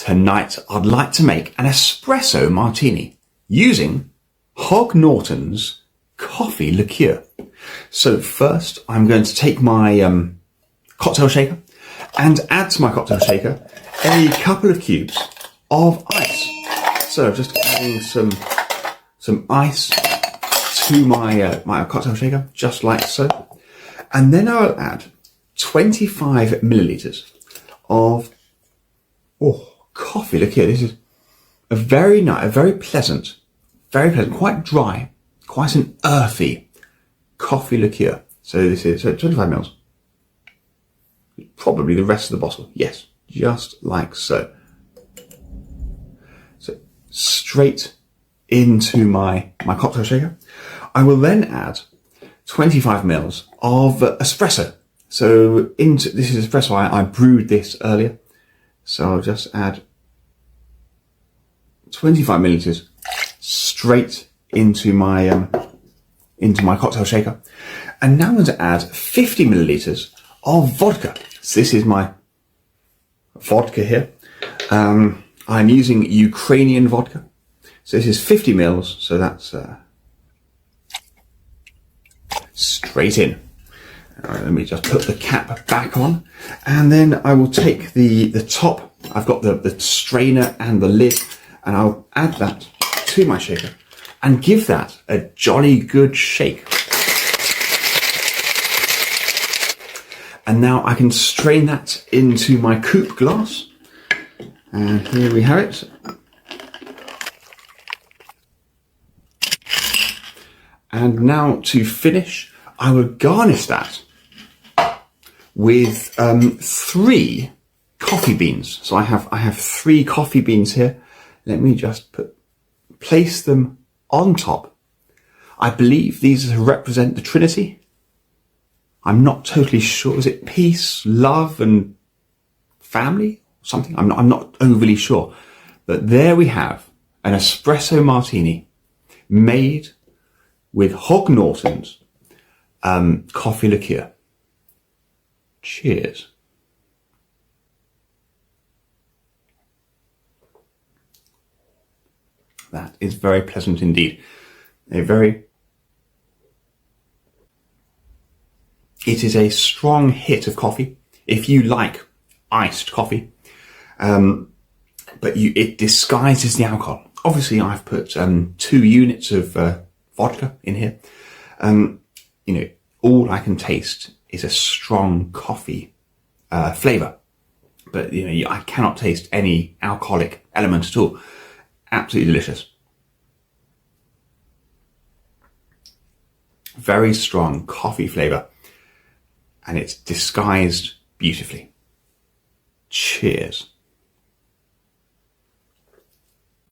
Tonight, I'd like to make an espresso martini using Hogg Norton's Coffee Liqueur. So first, I'm going to take my cocktail shaker and add to my cocktail shaker a couple of cubes of ice. So just adding some ice to my my cocktail shaker, just like so. And then I'll add 25 milliliters of coffee liqueur. This is a very nice, very pleasant, quite dry, quite an earthy coffee liqueur. So this is 25 mils. Probably the rest of the bottle. Yes, just like so. So straight into my cocktail shaker. I will then add 25 mils of espresso. So this is espresso. I brewed this earlier. So I'll just add 25 milliliters straight into my cocktail shaker. And now I'm going to add 50 milliliters of vodka. So this is my vodka here. I'm using Ukrainian vodka. So this is 50 mils. So that's straight in. All right, let me just put the cap back on, and then I will take the top. I've got the strainer and the lid, and I'll add that to my shaker and give that a jolly good shake. And now I can strain that into my coupe glass. And here we have it. And now to finish, I will garnish that with 3 coffee beans. So I have 3 coffee beans here. Let me just place them on top. I believe these represent the Trinity. I'm not totally sure. Is it peace, love, and family? Something? I'm not overly sure. But there we have an espresso martini made with Hogg Norton's coffee liqueur. Cheers. That is very pleasant indeed. It is a strong hit of coffee if you like iced coffee, but it disguises the alcohol. Obviously, I've put 2 units of vodka in here. All I can taste is a strong coffee flavour, but I cannot taste any alcoholic element at all. Absolutely delicious. Very strong coffee flavour, and it's disguised beautifully. Cheers.